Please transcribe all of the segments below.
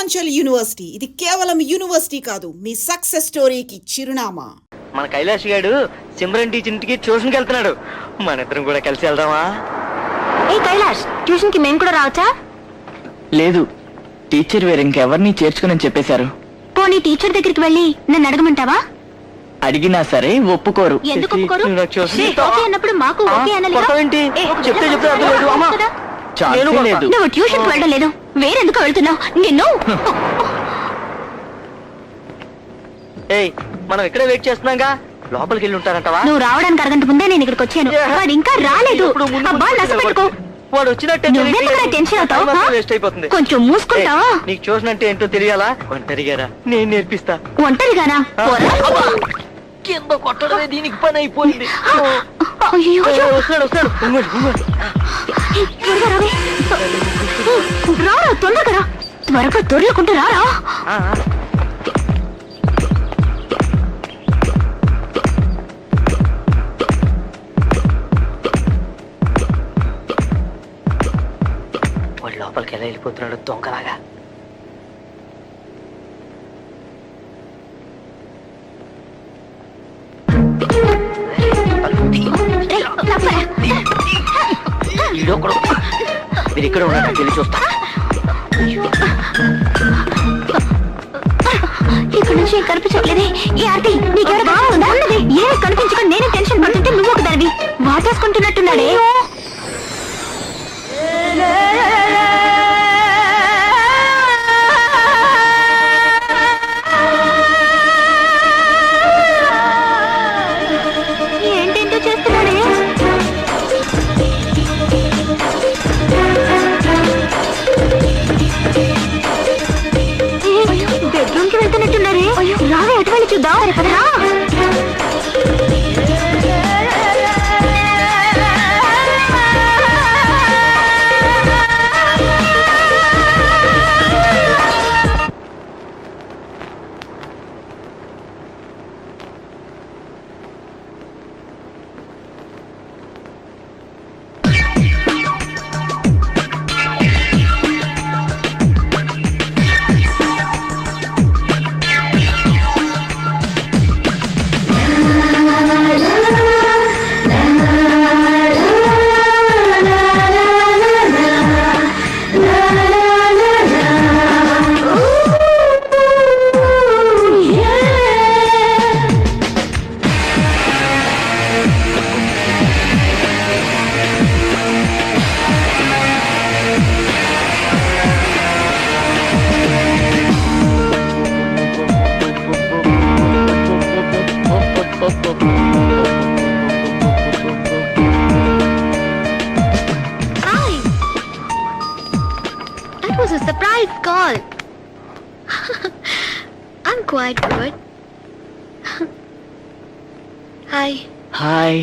Purvanchal university. ఇది కేవలం university కాదు, మీ సక్సెస్ స్టోరీకి చిరునామా. మన కైలాష్ గారు సిమ్రన్ టీచర్ ఇంటికి ట్యూషన్ కి వెళ్తున్నాడు. మన ఇద్దరం కూడా కలిసి వెళ్దామా? ఏ కైలాష్, ట్యూషన్ కి మేము కూడా రావచ్చా? లేదు, టీచర్ వేరు ఇంకెవరిని చేర్చుకుని చెప్పేశారు. పోనీ టీచర్ దగ్గరికి వెళ్ళి నన్ను అడగమంటావా? అడిగినా సరే ఒప్పుకోరు. ఎందుకు ఒప్పుకోరు? చూసి ఓకే అన్నప్పుడు మాకు ఓకే అనాలిగా? కొట్టవేంటి? చెప్తే అర్థం లేదు. అమ్మా, ఛాన్సే లేదు. నువ్వు ట్యూషన్ కి వెళ్ళడం లేదు, వేరెందుకు వెళ్తున్నావు? నిన్ను ఏయ్, మనం ఇక్కడే వెయిట్ చేస్తున్నాగా, లోపలికి వెళ్ళి ఉంటారంటవా? నువ్వు రావడానికి అరగంట ముందే నేను ఇక్కడికి వచ్చాను. వాడు ఇంకా రాలేదు. అబ్బా, నసపెట్టుకో. వాడు వచ్చినట్టే నువ్వెందుకు టెన్షన్ అవుతావు? వేస్ట్ అయిపోతుంది. కొంచెం మూసుకుంటావా? నీకు ట్యూషన్ అంటే ఏంటో తెలియాలా? ఒంటరిగారా, నేను నేర్పిస్తా. ఒంటరిగానా? కింద కొట్టడమే దీనికి పని అయిపోయింది. అయ్యో, వస్తాడు. త్వరగా రావే. రారా, తొందరగా రా. త్వరగా దొర్లకుంటూ రారా. వాడు లోపలికి ఎలా వెళ్ళిపోతున్నాడు దొంగలాగా. మీరు ఇక్కడ ఉన్నాడు, వెళ్ళి చూస్తా. ఇక్కడ నుంచి కనిపించట్లేదే. ఏ ఆర్తి, నీకెవరు బాగుందా? ఏమి కనిపించక నేనే టెన్షన్ పడుతుంటే నువ్వు ఒక దానివి వాటేసుకుంటున్నట్టున్నాడే. ఏంటేంటో చేస్తున్నాడే. బెడ్రూమ్ కి వెళ్తున్నట్టున్నారే. రావే, అటు వెళ్ళి చూద్దాం. రా. That was a surprise call. I'm quite good. Hi. Hi.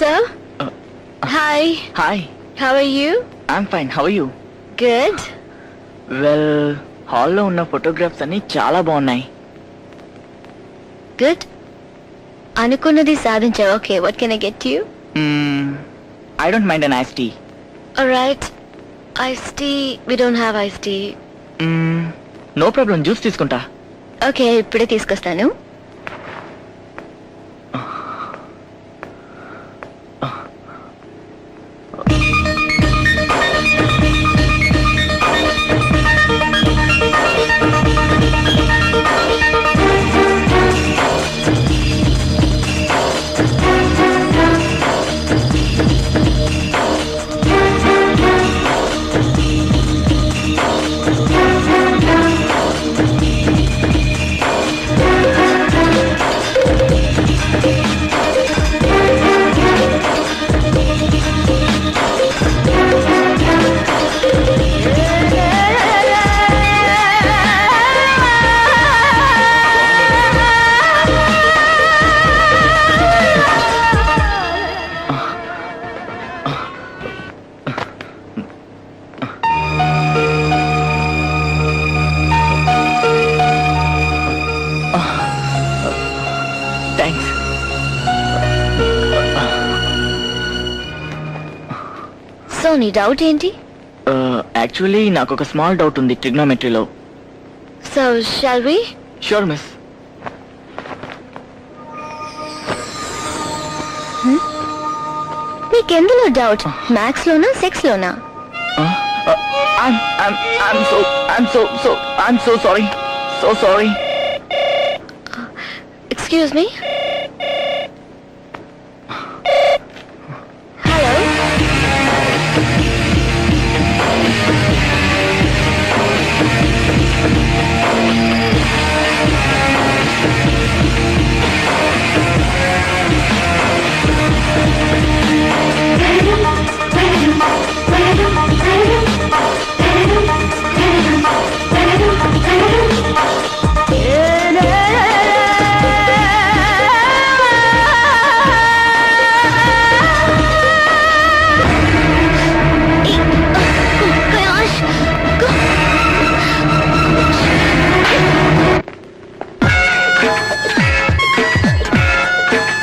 Sir? Hi. Hi, How are you? I'm fine. How are you? Good. Well, హాల్లో ఉన్న ఫోటోగ్రాఫ్స్ అన్ని చాలా బాగున్నాయి. Good. అనుకున్నది సాధించావు. Okay, what can I get you? I don't mind an ice tea. Alright. Iced tea. We don't have iced tea. No problem, juice తీసుకుంటా. Okay, ఇప్పుడే తీసుకొస్తాను. థ్యాంక్స్. సో నీ డౌట్ ఏంటి? యాక్చువల్లీ నాకు ఒక స్మాల్ డౌట్ ఉంది ట్రిగ్నోమెట్రీలో. So shall we? Sure miss. నీకెందులో doubt? Maths లోనా, సెక్స్ లోనా? I'm so sorry. So sorry. Excuse me. Hello.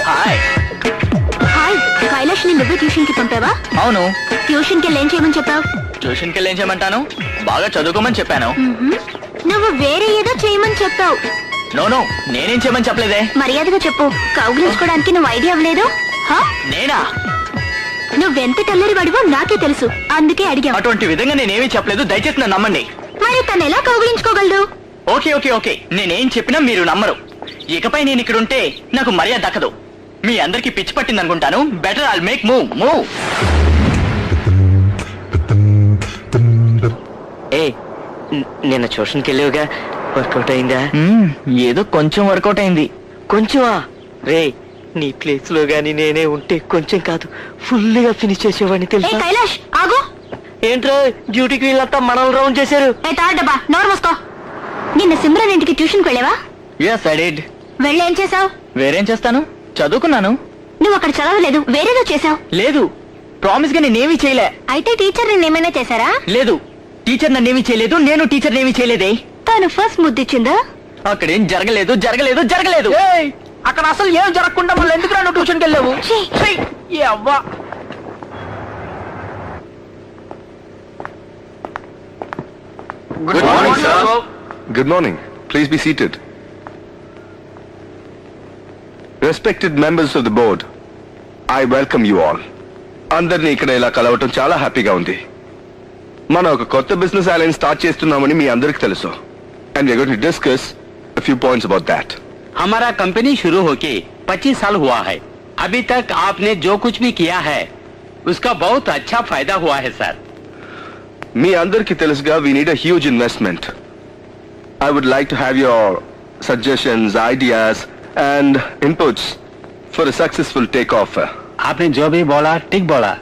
Hi. Hi, Kailash ని నువ్వే ట్యూషన్ కి పంపావా? అవును. ట్యూషన్ కి ఏం చేయమని చెప్పావు? ట్యూషన్కి వెళ్ళి ఏం చేయమంటాను? బాగా చదువుకోమని చెప్పాను. నువ్వు వేరే ఏదో చేయమని చెప్పావు. నో, నేనేం చేయమని చెప్పలేదే. మర్యాదగా చెప్పు. కౌగిలించుకోవడానికి నువ్వు ఐడియా అవ్వలేదు? నేనా? నువ్వెంత తెల్లరి వాడివో నాకే తెలుసు, అందుకే అడిగా. అటువంటి విధంగా నేనేమీ చెప్పలేదు, దయచేసి నన్ను నమ్మండి. మరి తను ఎలా కౌగిలించుకోగలడు? ఓకే, నేనేం చెప్పినా మీరు నమ్మరు. ఇకపై నేను ఇక్కడ ఉంటే నాకు మర్యాద దక్కదు. మీ అందరికి పిచ్చి పట్టింది అనుకుంటాను. Better I'll make move. ఏ నిన్న ట్యూషన్కి వెళ్ళావుగా, వర్కౌట్ అయిందా? ఏదో కొంచెం వర్కౌట్ అయింది. కొంచెమా? రే, నీ ప్లేస్ లో గాని నేనే ఉంటే కొంచెం కాదు ఫుల్ గా ఫినిష్ చేసేవాడిని ఏ తెలుసా? కైలాష్ ఆగు. ఏంట్రా డ్యూటీకి వీళ్ళంతా మనల్ని రౌండ్ చేశారు? ఏ తాడబ్బా, నోరు మూసుకో. నిన్న సిమ్రన్ ఇంటికి ట్యూషన్ కి వెళ్ళావా? yes I did. వెళ్ళేం చేసావు? వేరేం చేస్తాను, చదువుకున్నాను. నువ్వు అక్కడ చదవలేదు, వేరేదో చేసావు. లేదు, ప్రామిస్ గా నేనేమీ చేయలే. అయితే టీచర్ నిన్నేమైనా చేశారా? లేదు, టీచర్ నన్నేమీ చేయలేదు, నేను టీచర్ ఏమీ చేయలేదే. తను ఫస్ట్ ముద్దిచ్చిందా? అక్కడేం జరగలేదు. అక్కడ అసలు ఏం జరగకుండా మళ్ళీ ఎందుకు రాను ట్యూషన్కి వెళ్ళావు? ఛీ! ఏ అవ్వా. Good morning, sir. Good morning. Please be seated. Respected members of the board, I welcome you all. అందరినీ ఇక్కడ ఇలా కలవటం చాలా హ్యాపీగా ఉంది. మనం ఒక కొత్త బిజినెస్ అలయన్స్ స్టార్ట్ చేస్తున్నామని మీ అందరికి తెలుసు. And we are going to discuss a few points about that. हमारा कंपनी शुरू होके 25 साल हुआ है. अभी तक आपने जो कुछ भी किया है उसका बहुत अच्छा फायदा हुआ है सर. మీ అందరికి తెలుసుగా we need a huge investment. I would like to have your suggestions, ideas and inputs for a successful takeoff. आपने जो भी बोला ठीक बोला.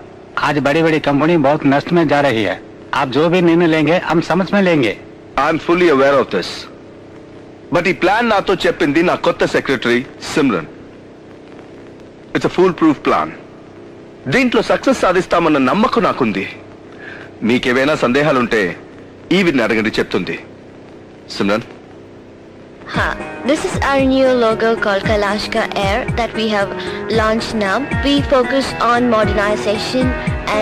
आज बड़ी बड़ी कंपनी बहुत नष्ट में जा रही है. आप जो भी निर्णय लेंगे हम समझ में लेंगे. I'm fully aware of this. But ఈ ప్లాన్ నాతో చెప్పింది నా కొత్త secretary Simran. It's a foolproof plan. దీంట్లో సక్సెస్ సాధిస్తామన్న నమ్మకం నాకుంది. మీకేవైనా సందేహాలుంటే ఈవిని అడగండి, చెప్తుంది. Simran, This is our new logo called Kailash Ka Air that we have launched now. We focus on modernization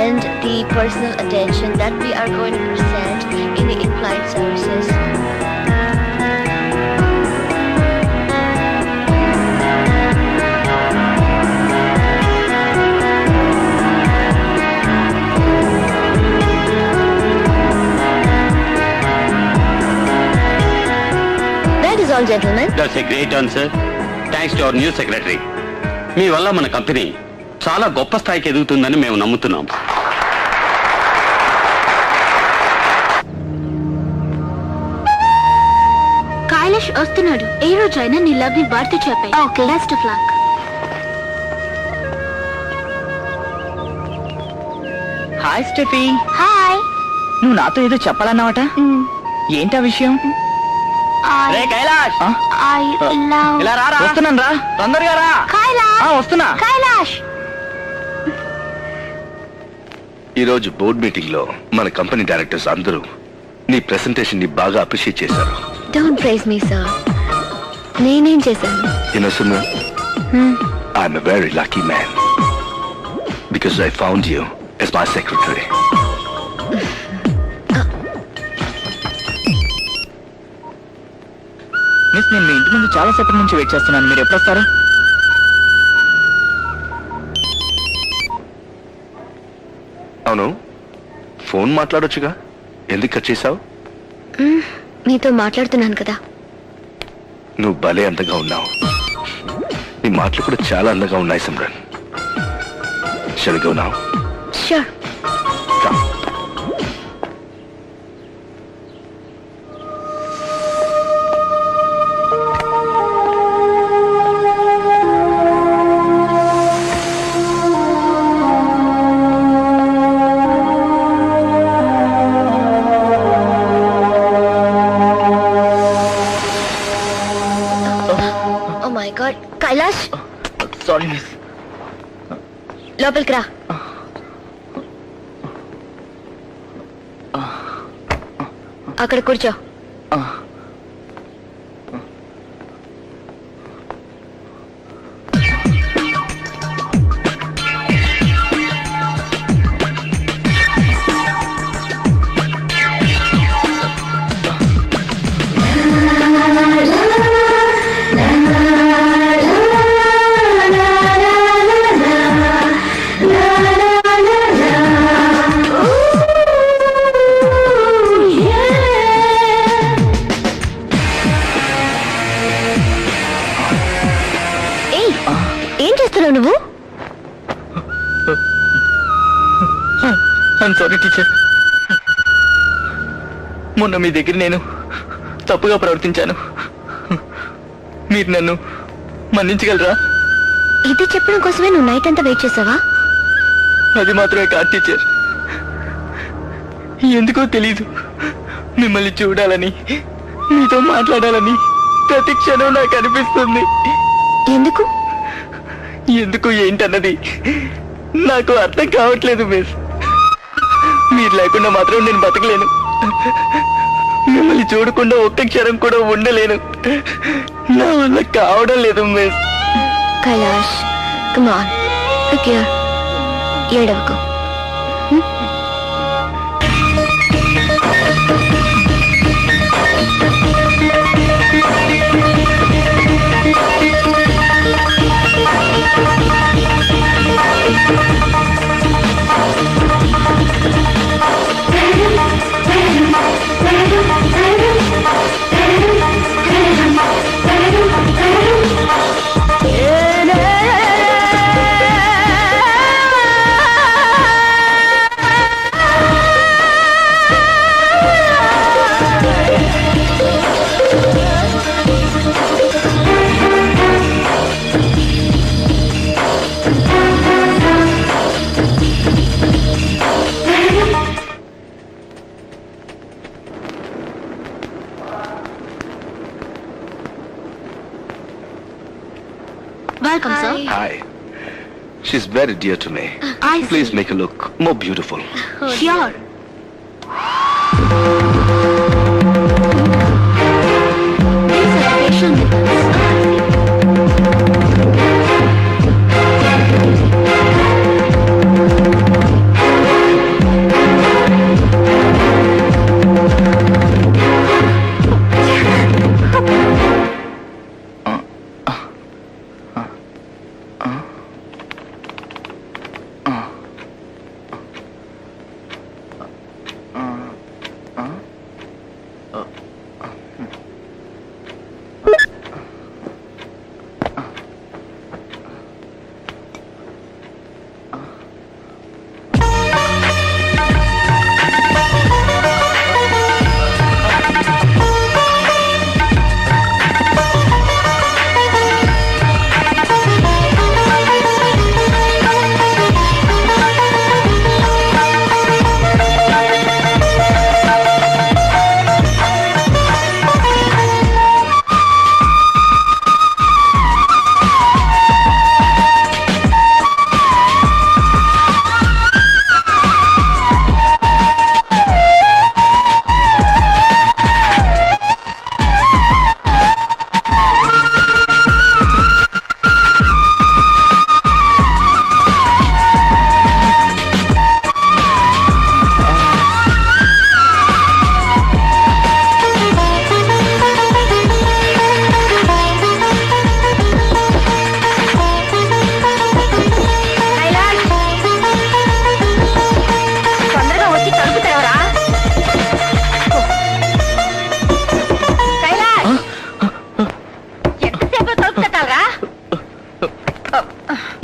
and the personal attention that we are going to present in the in-flight services. That is all, gentlemen. That's a great answer. Thanks to our new secretary. మీ వల్ల మన company చాలా గొప్ప స్థాయికి ఎదుగుతుందని మేము నమ్ముతున్నాం. కైలాష్ వస్తున్నాడు. ఏ రోజైనా నీ లవ్ ని వాడితో చెప్పాయి. Okay, best of luck. Hi Steffi. Hi. నువ్వు నాతో ఏదో చెప్పాలన్నావట, ఏంటా విషయం? రే కైలాష్, I love ఇలా రారా. వస్తున్నాను రా, తొందరగా రా. కైలాష్. వస్తున్నా. కైలాష్. ఈరోజు బోర్డ్ మీటింగ్ లో మన కంపెనీ డైరెక్టర్స్ అందరూ నీ ప్రెసెంటేషన్ ని బాగా అప్రిషియేట్ చేశారు. Don't praise me, sir. నేనేం చేశాను? Simran, I'm a very lucky man because I found you as my secretary. Miss, నేను మీ ఇంటి ముందు చాలా సేపటి నుంచి వెయిట్ చేస్తున్నాను. మీరు ఎప్పుడు వస్తారు? అవును, ఫోన్ మాట్లాడొచ్చుగా, ఎందుకు కట్ చేశావు? మీతో మాట్లాడుతున్నాను కదా. నువ్వు భలే అందంగా ఉన్నావు. నీ మాటలు కూడా చాలా అందంగా ఉన్నాయి Simran. Shall we go now? Sure. Come. Oh my God. Kailash, sorry miss. లోపలికి రా. అక్కడ కూర్చో. ఏం చేస్తున్నావు నువ్వు? I'm sorry teacher. మొన్న మీ దగ్గర నేను తప్పుగా ప్రవర్తించాను. మీరు నన్ను మన్నించగలరా? ఇది చెప్పడం కోసమే నువ్వు నైట్ అంతా వెయిట్ చేసావా? అది మాత్రమే కాదు టీచర్, ఎందుకో తెలీదు, మిమ్మల్ని చూడాలని, మీతో మాట్లాడాలని ప్రతి క్షణం నాకు అనిపిస్తుంది. ఎందుకు? ఎందుకు ఏంటన్నది నాకు అర్థం కావట్లేదు మిస్. మీరు లేకుండా మాత్రం నేను బతకలేను. మిమ్మల్ని చూడకుండా ఒక్క క్షణం కూడా ఉండలేను. నా వల్ల కావడం లేదు miss. Kailash, come on, look here. ఏడవకు. She's very dear to me. I Please see. make her look more beautiful. Sure. These are facial methods.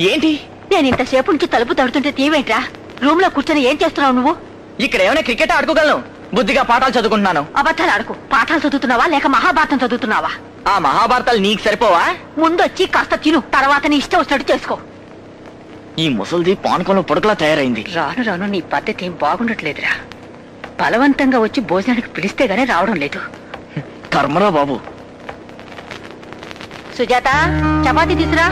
ఏంటి? నేను ఇంతసేపు నుంచి తలుపు తడుతుంటే తీవేంట్రా? రూమ్ లో కూర్చొని ఏం చేస్తున్నావు నువ్వు? ఇక్కడ ఏమైనా క్రికెట్ ఆడుకోగలను, బుద్ధిగా పాఠాలు చదువుకుంటున్నాను. అబద్ధాలు ఆడుకో. పాఠాలు చదువుతున్నావా లేక మహాభారతం చదువుతున్నావా? ఆ మహాభారతాలు నీకు సరిపోవా? ముందొచ్చి కాస్త తిను, తర్వాత నీ ఇష్టం వచ్చినట్టు చేసుకో. ఈ ముసలిది పానకంలో పొడకలా తయారైంది. రాను రాను నీ పద్ధతి ఏం బాగుండట్లేదురా. బలవంతంగా వచ్చి భోజనానికి పిలిస్తే గానీ రావడం లేదు. కర్మరా బాబు. సుజాత, చపాతీ తీసురా.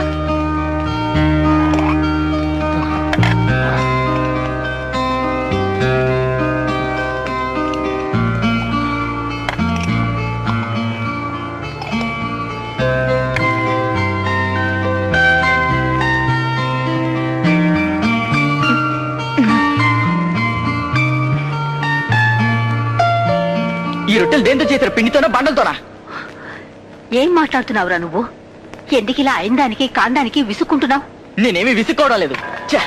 ఈ రొట్టెలు దేంతో చేశారు? పిండితోనా బండలతోనా? ఏం మాట్లాడుతున్నావురా నువ్వు? ఎందుకు ఇలా అయిందానికి కాందానికి విసుక్కుంటున్నావు? నేనేమి విసుక్కోవడం లేదు. ఛే!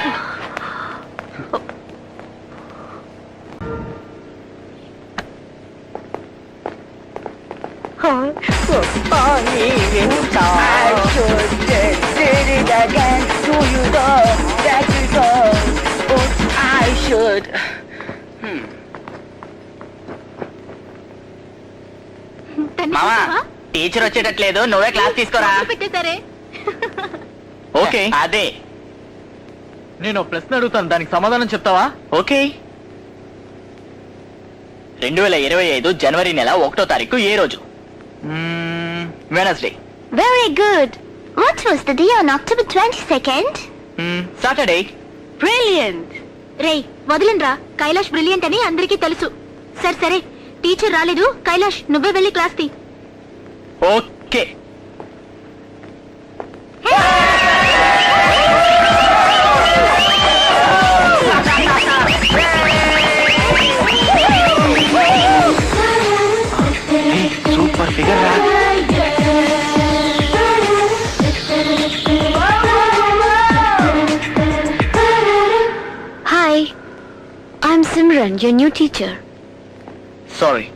మామా, టీచర్ వచ్చేటట్లేదు, నువ్వే క్లాస్ తీసుకోరా. పెట్టేశారే. ఓకే, అదే నేను ప్రశ్న అడుగుతాను, దానికి సమాధానం చెప్తావా? ఓకే. 2025 జనవరి నెల 1వ తారీఖు ఏ రోజు? Wednesday. Very good. What was the day on October 22nd? Saturday. Brilliant. రే వదిలిండ్రా, కైలాష్ బ్రిలియంట్ అని అందరికీ తెలుసు. సరే సరే, టీచర్ రాలేదు, కైలాష్ నువ్వే వెళ్ళి క్లాస్ తీ. ఓకే. సూపర్ ఫిగర్ రా. Hi, I'm Simran, your new teacher. Sorry.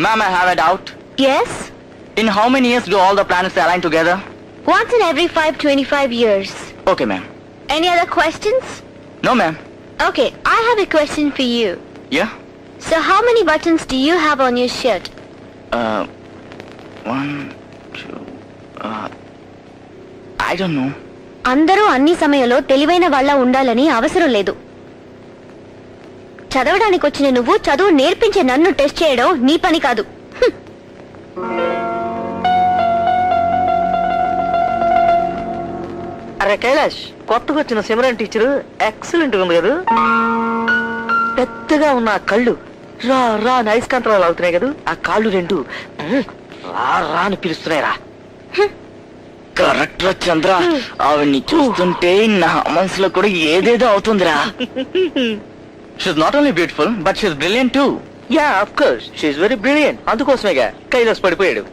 Ma'am, I have a doubt. Yes? In how many years do all the planets align together? Once in every 525 years. Okay, ma'am. Any other questions? No, ma'am. Okay, I have a question for you. Yeah? So how many buttons do you have on your shirt? 1, 2, I don't know. అందరూ అన్ని సమయంలో తెలివైన వాళ్ళ ఉండాలని అవసరం లేదు. చదవడానికి వచ్చిన నువ్వు చదువు నేర్పించే నన్ను టెస్ట్ చేయడం నీ పని కాదు. అరే కైలాష్, కొత్తగా వచ్చిన సిమరన్ టీచర్ ఎక్సలెంట్ ఉంది కదా. పెద్దగా ఉన్న ఆ కళ్ళు రా రా అని అయస్కాంతరాలు అవుతున్నాయి కదా. ఆ కాళ్ళు రెండు రా రా అని పిలుస్తున్నాయి రా. కరెక్ట్ రా చంద్ర, ఆవిడ్ని చూస్తుంటే నా మనసులో కూడా ఏదేదో అవుతుందిరా. She's not only beautiful but she's brilliant too. Yeah of course she's very brilliant. అందుకోసమేగా కైలాస్ పడిపోయాడు.